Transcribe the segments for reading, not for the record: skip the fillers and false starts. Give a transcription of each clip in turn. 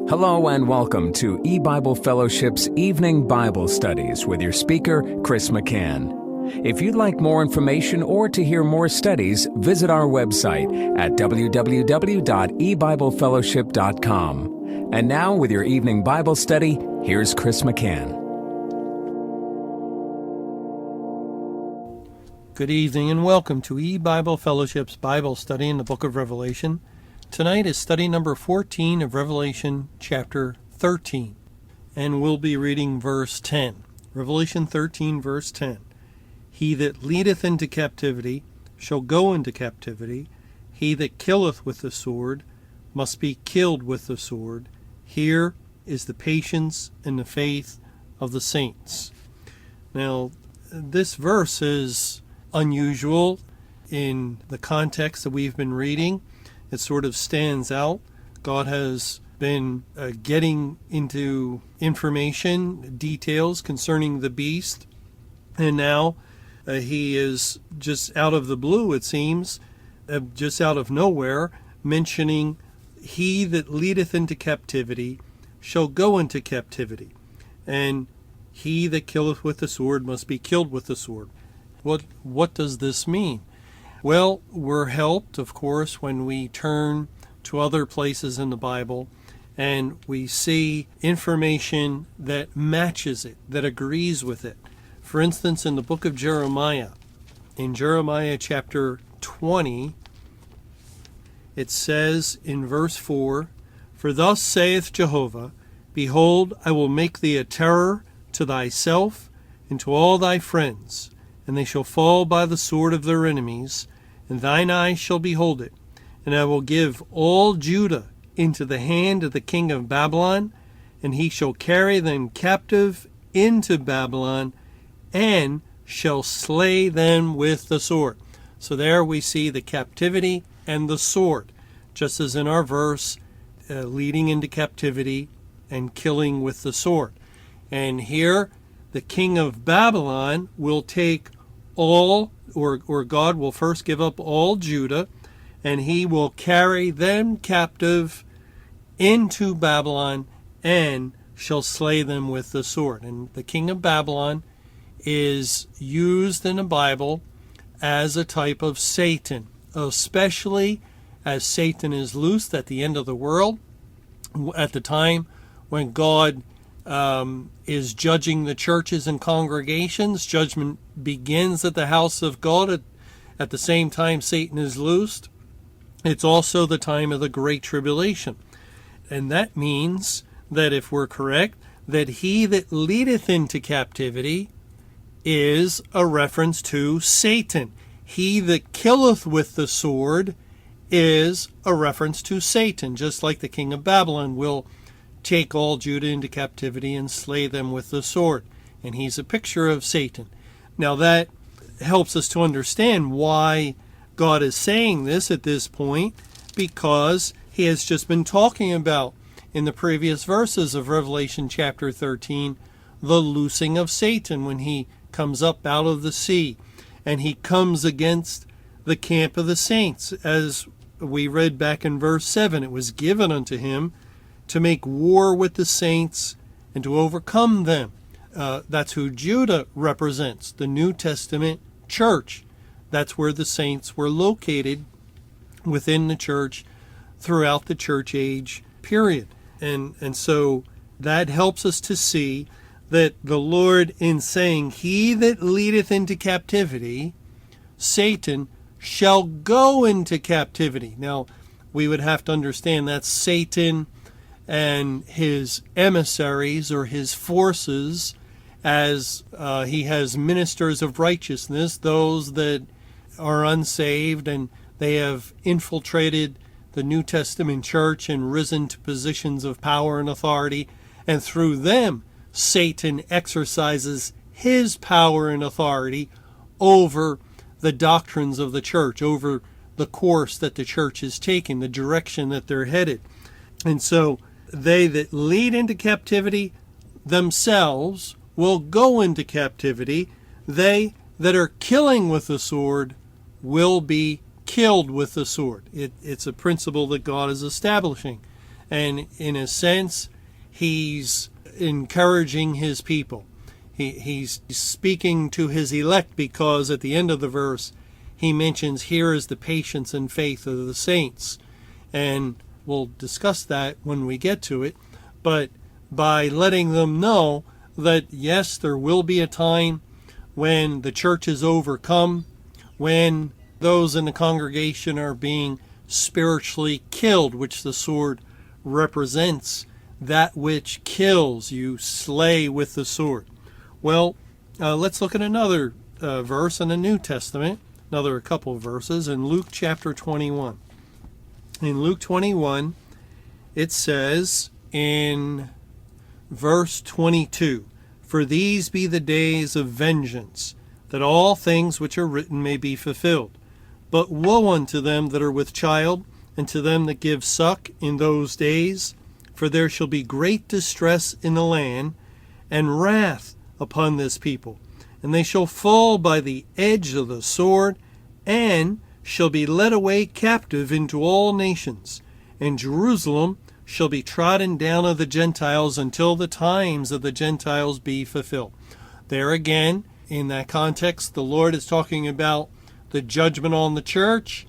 Hello and welcome to eBible Fellowship's Evening Bible Studies with your speaker, Chris McCann. If you'd like more information or to hear more studies, visit our website at www.ebiblefellowship.com. And now, with your evening Bible study, here's Chris McCann. Good evening and welcome to eBible Fellowship's Bible study in the book of Revelation. Tonight is study number 14 of Revelation chapter 13, and we'll be reading verse 10. Revelation 13, verse 10. He that leadeth into captivity shall go into captivity. He that killeth with the sword must be killed with the sword. Here is the patience and the faith of the saints. Now, this verse is unusual in the context that we've been reading. It sort of stands out. God has been getting into information, details concerning the beast, and now he is just out of the blue, it seems, just out of nowhere, mentioning, he that leadeth into captivity shall go into captivity, and he that killeth with the sword must be killed with the sword. What does this mean? Well, we're helped, of course, when we turn to other places in the Bible and we see information that matches it, that agrees with it. For instance, in the book of Jeremiah, in Jeremiah chapter 20, it says in verse 4, For thus saith Jehovah, Behold, I will make thee a terror to thyself and to all thy friends, and they shall fall by the sword of their enemies, and thine eyes shall behold it. And I will give all Judah into the hand of the king of Babylon, and he shall carry them captive into Babylon, and shall slay them with the sword. So there we see the captivity and the sword, just as in our verse, leading into captivity and killing with the sword. And here, the king of Babylon will take all, or God will first give up all Judah, and he will carry them captive into Babylon and shall slay them with the sword. And the king of Babylon is used in the Bible as a type of Satan, especially as Satan is loosed at the end of the world, at the time when God is judging the churches and congregations. Judgment begins at the house of God at the same time Satan is loosed. It's also the time of the Great Tribulation. And that means that if we're correct, that he that leadeth into captivity is a reference to Satan. He that killeth with the sword is a reference to Satan, just like the king of Babylon will take all Judah into captivity and slay them with the sword. And he's a picture of Satan. Now that helps us to understand why God is saying this at this point, because he has just been talking about, in the previous verses of Revelation chapter 13, the loosing of Satan when he comes up out of the sea and he comes against the camp of the saints. As we read back in verse 7, it was given unto him to make war with the saints and to overcome them. That's who Judah represents, the New Testament church. That's where the saints were located within the church throughout the church age period. And so that helps us to see that the Lord, in saying, he that leadeth into captivity, Satan, shall go into captivity. Now, we would have to understand that Satan and his emissaries or his forces, as he has ministers of righteousness, those that are unsaved, and they have infiltrated the New Testament church and risen to positions of power and authority, and through them Satan exercises his power and authority over the doctrines of the church, over the course that the church is taking, the direction that they're headed. And so they that lead into captivity themselves will go into captivity. They that are killing with the sword will be killed with the sword. It's a principle that God is establishing. And in a sense, he's encouraging his people. He's speaking to his elect, because at the end of the verse, he mentions, here is the patience and faith of the saints. And we'll discuss that when we get to it. But by letting them know that, yes, there will be a time when the church is overcome, when those in the congregation are being spiritually killed, which the sword represents, that which kills, you slay with the sword. Well, let's look at another verse in the New Testament, a couple of verses in Luke chapter 21. In Luke 21, it says in verse 22, "For these be the days of vengeance, that all things which are written may be fulfilled. But woe unto them that are with child, and to them that give suck in those days, for there shall be great distress in the land, and wrath upon this people. And they shall fall by the edge of the sword, and shall be led away captive into all nations. And Jerusalem shall be trodden down of the Gentiles until the times of the Gentiles be fulfilled." There again, in that context, the Lord is talking about the judgment on the church.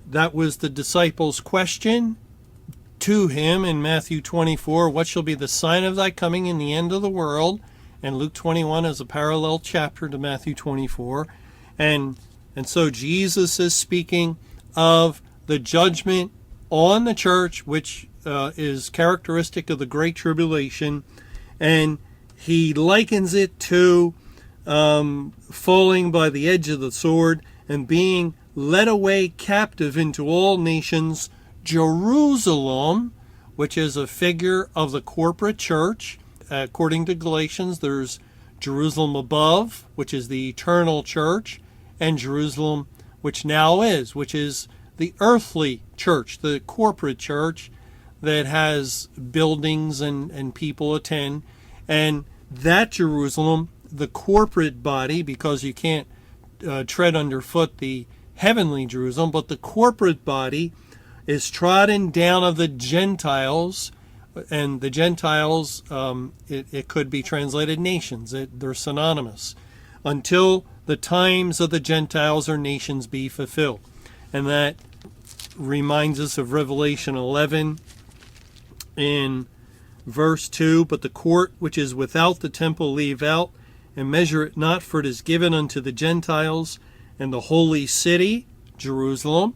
That was the disciples' question to him in Matthew 24, "What shall be the sign of thy coming in the end of the world?" And Luke 21 is a parallel chapter to Matthew 24. And so Jesus is speaking of the judgment on the church, which is characteristic of the Great Tribulation. And he likens it to falling by the edge of the sword and being led away captive into all nations. Jerusalem, which is a figure of the corporate church. According to Galatians, there's Jerusalem above, which is the eternal church, and Jerusalem, which now is, which is the earthly church, the corporate church that has buildings and people attend. And that Jerusalem, the corporate body, because you can't tread underfoot the heavenly Jerusalem, but the corporate body is trodden down of the Gentiles. And the Gentiles, it could be translated nations. They're synonymous. Until the times of the Gentiles or nations be fulfilled. And that reminds us of Revelation 11 in verse 2, "But the court which is without the temple leave out, and measure it not, for it is given unto the Gentiles, and the holy city, Jerusalem,"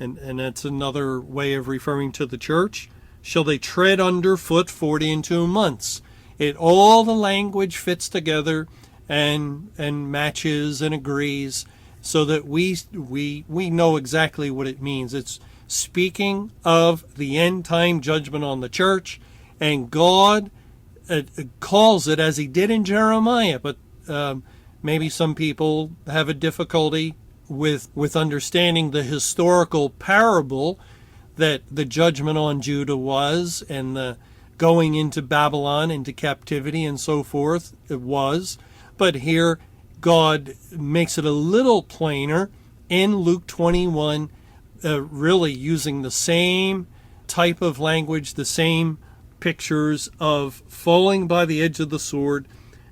and that's another way of referring to the church, "shall they tread underfoot 42 months. All the language fits together and matches and agrees, so that we know exactly what it means. It's speaking of the end time judgment on the church, and God calls it as he did in Jeremiah. But maybe some people have a difficulty with understanding the historical parable that the judgment on Judah was, and the going into Babylon, into captivity and so forth, it was. But here God makes it a little plainer in Luke 21, really using the same type of language, the same pictures of falling by the edge of the sword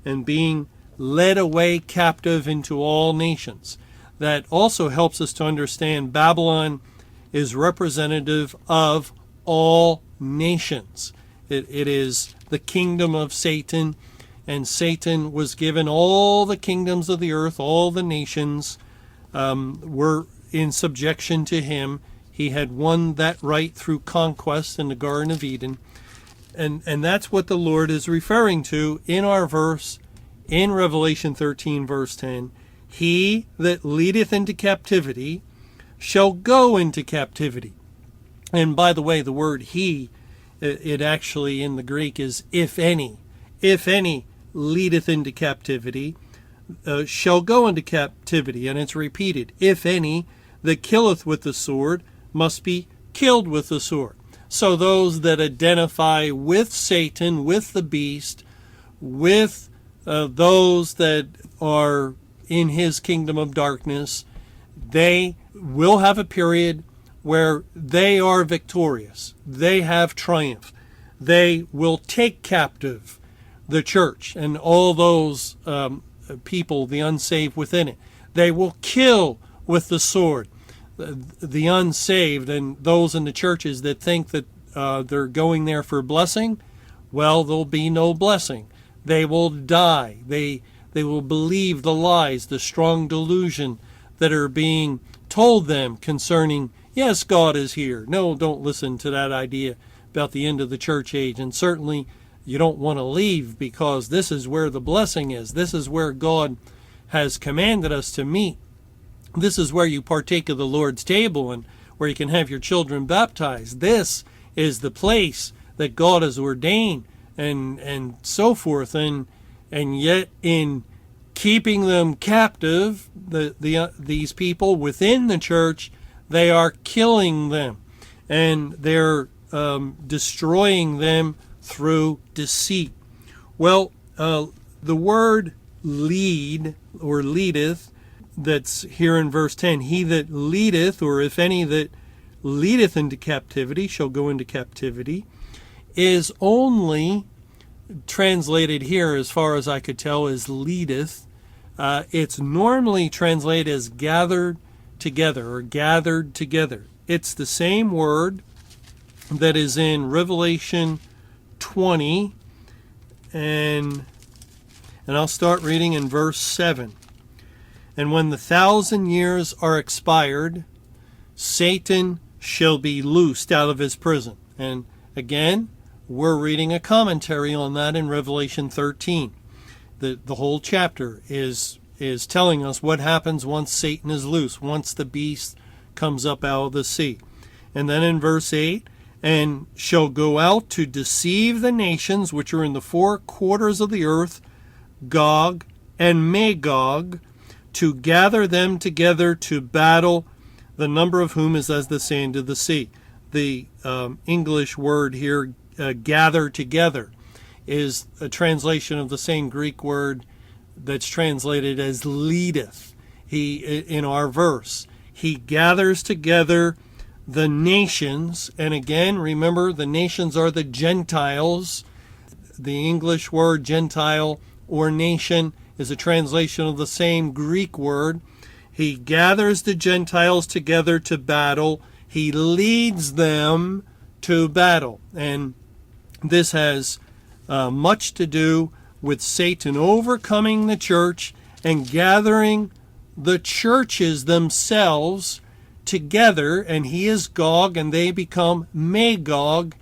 and being led away captive into all nations. That also helps us to understand Babylon is representative of all nations. It is the kingdom of Satan, and Satan was given all the kingdoms of the earth. All the nations were in subjection to him. He had won that right through conquest in the Garden of Eden. And that's what the Lord is referring to in our verse in Revelation 13, verse 10. "He that leadeth into captivity shall go into captivity." And by the way, the word he, it actually in the Greek is if any leadeth into captivity, shall go into captivity. And it's repeated, if any that killeth with the sword must be killed with the sword. So those that identify with Satan, with the beast, with those that are in his kingdom of darkness, they will have a period where they are victorious. They have triumph. they will take captive the church and all those people, the unsaved within it. They will kill with the sword the unsaved and those in the churches that think that they're going there for blessing. Well, there'll be no blessing. They will die. They will believe the lies, the strong delusion that are being told them concerning, yes, God is here. No, don't listen to that idea about the end of the church age. And certainly you don't want to leave, because this is where the blessing is. This is where God has commanded us to meet. This is where you partake of the Lord's table and where you can have your children baptized. This is the place that God has ordained, and so forth. And yet in keeping them captive, these people within the church, they are killing them, and they're destroying them through deceit. Well, the word lead or leadeth, that's here in verse 10, he that leadeth, or if any that leadeth into captivity shall go into captivity, is only translated here, as far as I could tell, as leadeth. It's normally translated as gathered together or gathered together. It's the same word that is in Revelation 20, and I'll start reading in verse 7. And when the 1,000 years are expired, Satan shall be loosed out of his prison. And again, we're reading a commentary on that in Revelation 13. The whole chapter is telling us what happens once Satan is loose, once the beast comes up out of the sea. And then in verse 8, and shall go out to deceive the nations which are in the four quarters of the earth, Gog and Magog, to gather them together to battle, the number of whom is as the sand of the sea. The English word here, gather together, is a translation of the same Greek word that's translated as leadeth. In our verse, he gathers together the nations. And again, remember, the nations are the Gentiles. The English word Gentile or nation is a translation of the same Greek word. He gathers the Gentiles together to battle. He leads them to battle. And this has much to do with Satan overcoming the church and gathering the churches themselves together, and he is Gog and they become Magog,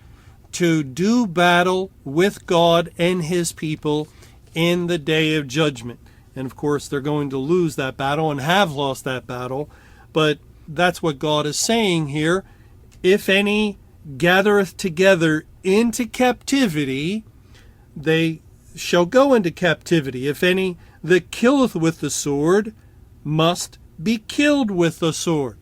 to do battle with God and his people in the day of judgment. And of course they're going to lose that battle and have lost that battle, but that's what God is saying here. If any gathereth together into captivity, they shall go into captivity. If any that killeth with the sword must be killed with the sword.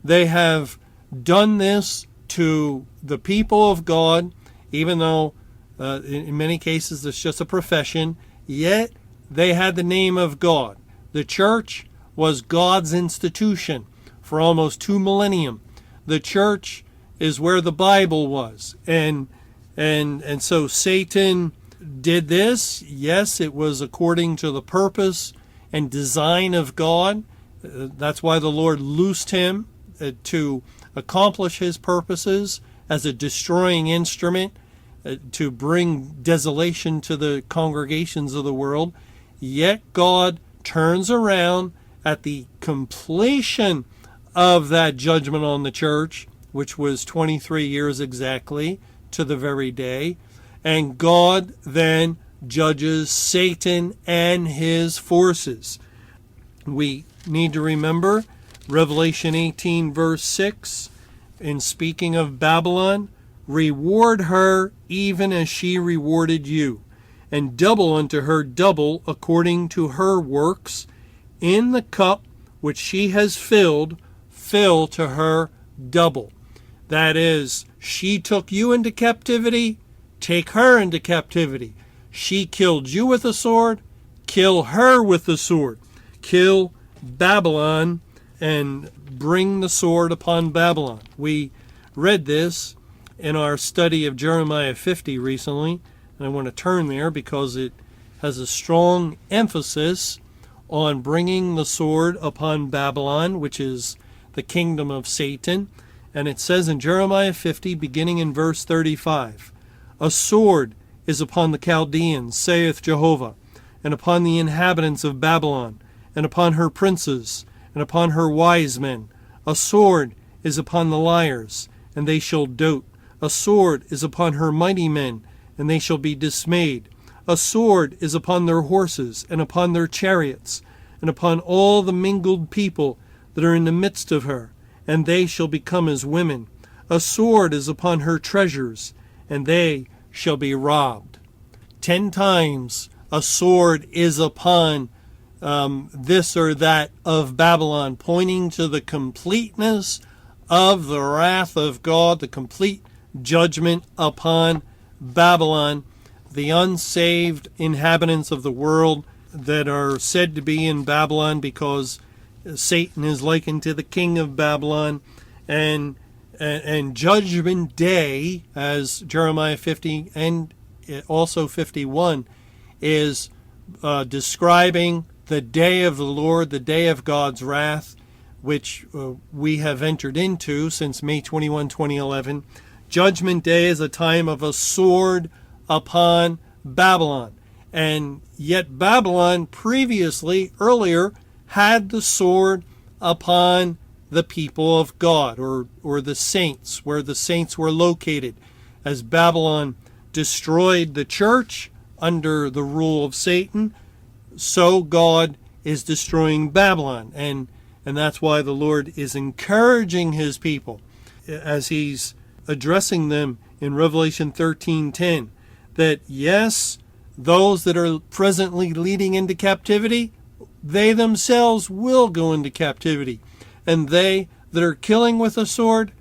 They have done this to the people of God, even though in many cases it's just a profession, yet they had the name of God. The church was God's institution for almost 2 millennium. The church is where the Bible was. And so Satan did this. Yes, it was according to the purpose and design of God. That's why the Lord loosed him to accomplish his purposes as a destroying instrument, to bring desolation to the congregations of the world. Yet God turns around at the completion of that judgment on the church, which was 23 years exactly to the very day, and God then judges Satan and his forces. We need to remember Revelation 18 verse 6, in speaking of Babylon, reward her even as she rewarded you, and double unto her double according to her works. In the cup which she has filled, fill to her double. That is, she took you into captivity, take her into captivity. She killed you with a sword, kill her with the sword. Kill Babylon and bring the sword upon Babylon. We read this in our study of Jeremiah 50 recently, and I want to turn there because it has a strong emphasis on bringing the sword upon Babylon, which is the kingdom of Satan. And it says in Jeremiah 50, beginning in verse 35, "A sword is upon the Chaldeans, saith Jehovah, and upon the inhabitants of Babylon, and upon her princes, and upon her wise men. A sword is upon the liars, and they shall dote. A sword is upon her mighty men, and they shall be dismayed. A sword is upon their horses, and upon their chariots, and upon all the mingled people that are in the midst of her, and they shall become as women. A sword is upon her treasures, and they shall be robbed." 10 times a sword is upon this or that of Babylon, pointing to the completeness of the wrath of God, the complete judgment upon Babylon. The unsaved inhabitants of the world that are said to be in Babylon because Satan is likened to the king of Babylon, and Judgment Day, as Jeremiah 50 and also 51 is describing the day of the Lord, the day of God's wrath, which we have entered into since May 21, 2011. Judgment Day is a time of a sword upon Babylon. And yet Babylon previously, earlier, had the sword upon the people of God, or the saints, where the saints were located. As Babylon destroyed the church under the rule of Satan, so God is destroying Babylon. And that's why the Lord is encouraging his people as he's addressing them in Revelation 13:10, that yes, those that are presently leading into captivity, they themselves will go into captivity. And they that are killing with a sword,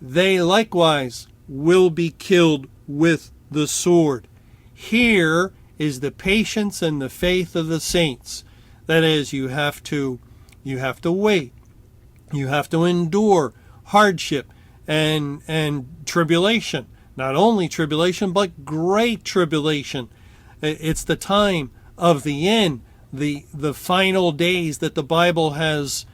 they likewise will be killed with the sword. Here is the patience and the faith of the saints. That is, you have to wait. You have to endure hardship and tribulation. Not only tribulation, but great tribulation. It's the time of the end, the final days that the Bible has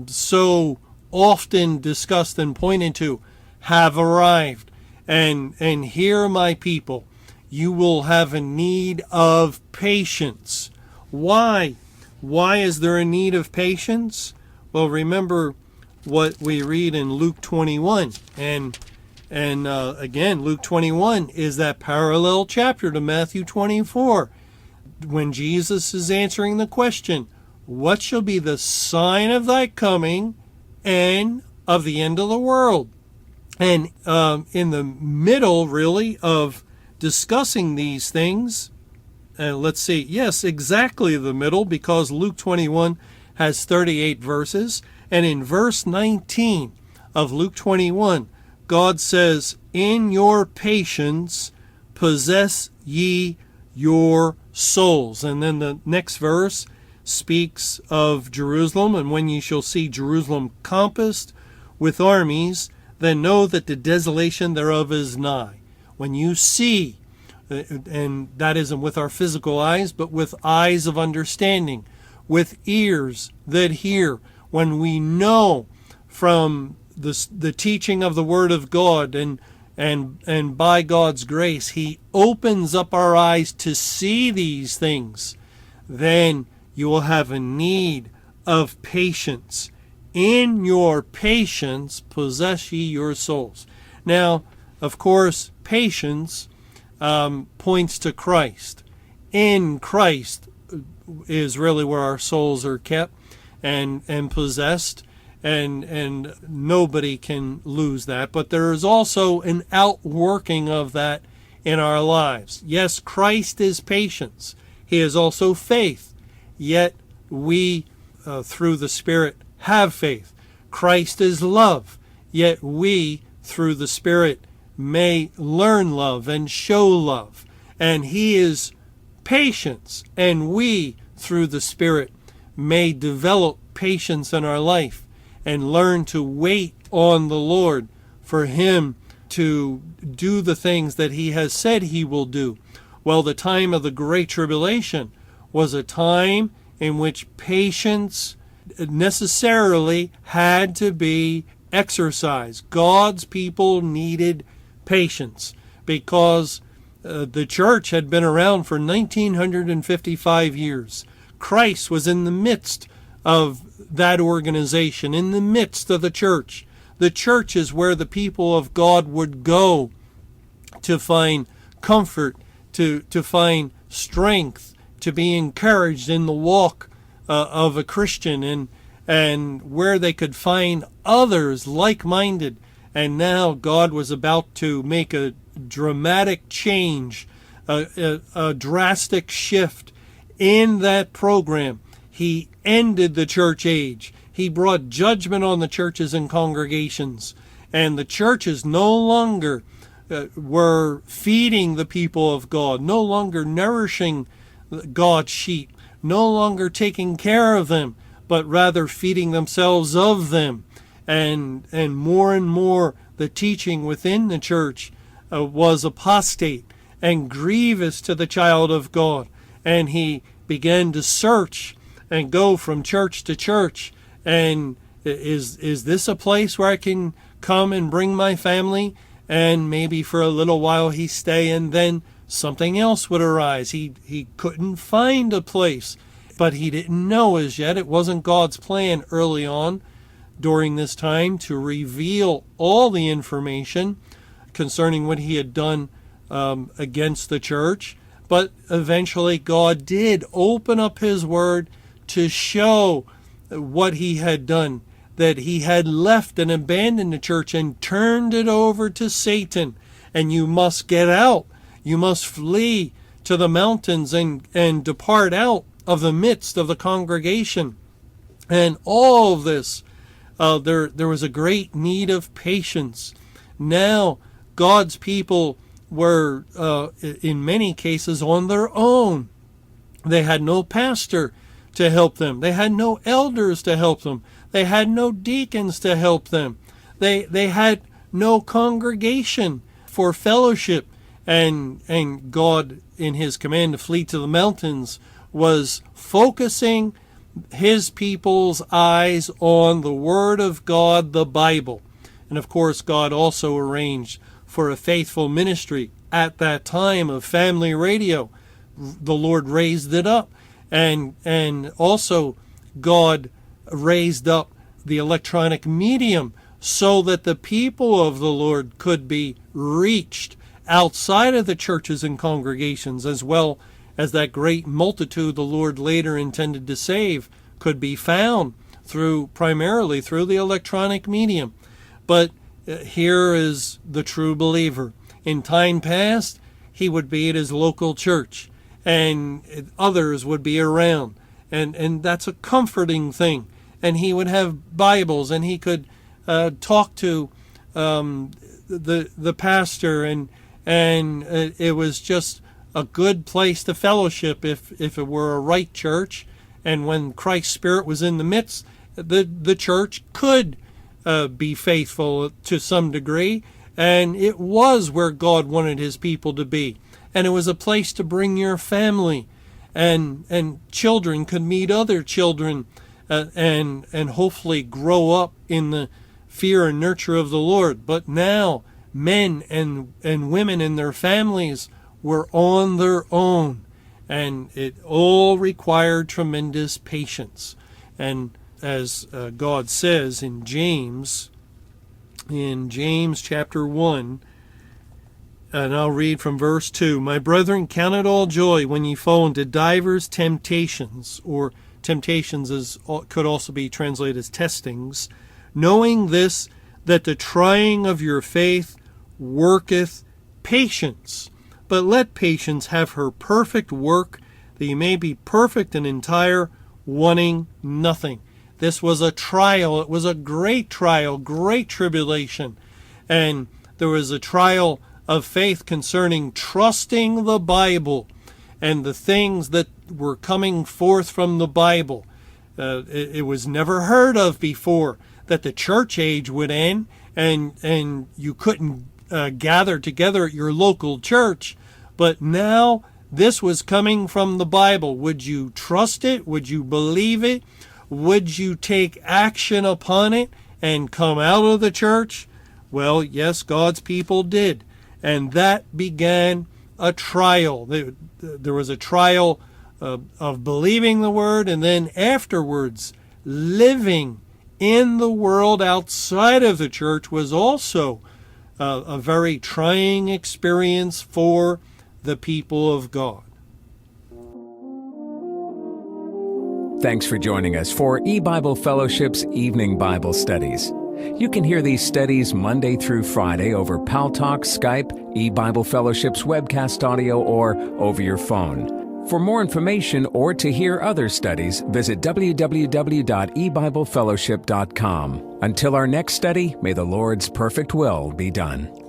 so often discussed and pointed to have arrived. And here, my people, you will have a need of patience. Why? Why is there a need of patience? Well, remember what we read in Luke 21. And again, Luke 21 is that parallel chapter to Matthew 24. When Jesus is answering the question, what shall be the sign of thy coming and of the end of the world? And in the middle, really, of discussing these things, let's see, yes, exactly the middle, because Luke 21 has 38 verses. And in verse 19 of Luke 21, God says, "In your patience possess ye your souls." And then the next verse speaks of Jerusalem, "And when ye shall see Jerusalem compassed with armies, then know that the desolation thereof is nigh." When you see, and that isn't with our physical eyes, but with eyes of understanding, with ears that hear, when we know from the teaching of the Word of God, and by God's grace, He opens up our eyes to see these things, then you will have a need of patience. In your patience possess ye your souls. Now, of course, patience points to Christ. In Christ is really where our souls are kept and possessed, and nobody can lose that. But there is also an outworking of that in our lives. Yes, Christ is patience. He is also faith. Yet we, through the Spirit, have faith. Christ is love. Yet we, through the Spirit, may learn love and show love. And He is patience. And we, through the Spirit, may develop patience in our life and learn to wait on the Lord for Him to do the things that he has said he will do. Well, the time of the Great Tribulation was a time in which patience necessarily had to be exercised. God's people needed patience because the church had been around for 1955 years. Christ was in the midst of that organization, in the midst of the church. The church is where the people of God would go to find comfort, to find strength, to be encouraged in the walk of a Christian, and where they could find others like-minded. And now God was about to make a dramatic change, a drastic shift in that program. He ended the church age. He brought judgment on the churches and congregations. And the churches no longer were feeding the people of God, no longer nourishing God's sheep, no longer taking care of them, but rather feeding themselves of them. And more the teaching within the church was apostate and grievous to the child of God. And he began to search and go from church to church. And is this a place where I can come and bring my family? And maybe for a little while he stay, and then something else would arise. He couldn't find a place, but he didn't know as yet. It wasn't God's plan early on during this time to reveal all the information concerning what he had done against the church. But eventually God did open up his word to show what he had done, that he had left and abandoned the church and turned it over to Satan. And you must get out. You must flee to the mountains and depart out of the midst of the congregation. And all of this, there was a great need of patience. Now, God's people were, in many cases, on their own. They had no pastor to help them. They had no elders to help them. They had no deacons to help them. They had no congregation for fellowship. And God, in his command to flee to the mountains, was focusing his people's eyes on the Word of God, the Bible. And of course, God also arranged for a faithful ministry at that time of family radio. The Lord raised it up. And also God raised up the electronic medium so that the people of the Lord could be reached outside of the churches and congregations, as well as that great multitude the Lord later intended to save could be found primarily through the electronic medium. But here is the true believer. In time past, he would be at his local church, and others would be around. And that's a comforting thing. And he would have Bibles, and he could talk to the pastor, and it was just a good place to fellowship if it were a right church. And when Christ's Spirit was in the midst, the church could be faithful to some degree. And it was where God wanted his people to be. And it was a place to bring your family, and children could meet other children, and hopefully grow up in the fear and nurture of the Lord. But now men and women and their families were on their own, and it all required tremendous patience. And as God says in James chapter 1, and I'll read from verse 2. My brethren, count it all joy when ye fall into divers temptations, or temptations could also be translated as testings, knowing this, that the trying of your faith worketh patience. But let patience have her perfect work, that ye may be perfect and entire, wanting nothing. This was a trial. It was a great trial, great tribulation. And there was a trial of faith concerning trusting the Bible and the things that were coming forth from the Bible. It was never heard of before that the church age would end and you couldn't gathered together at your local church, but now this was coming from the Bible. Would you trust it? Would you believe it? Would you take action upon it and come out of the church? Well, yes, God's people did. And that began a trial. There was a trial of believing the word, and then afterwards, living in the world outside of the church was also a very trying experience for the people of God. Thanks for joining us for eBible Fellowship's Evening Bible Studies. You can hear these studies Monday through Friday over Paltalk, Skype, eBible Fellowship's webcast audio, or over your phone. For more information or to hear other studies, visit www.ebiblefellowship.com. Until our next study, may the Lord's perfect will be done.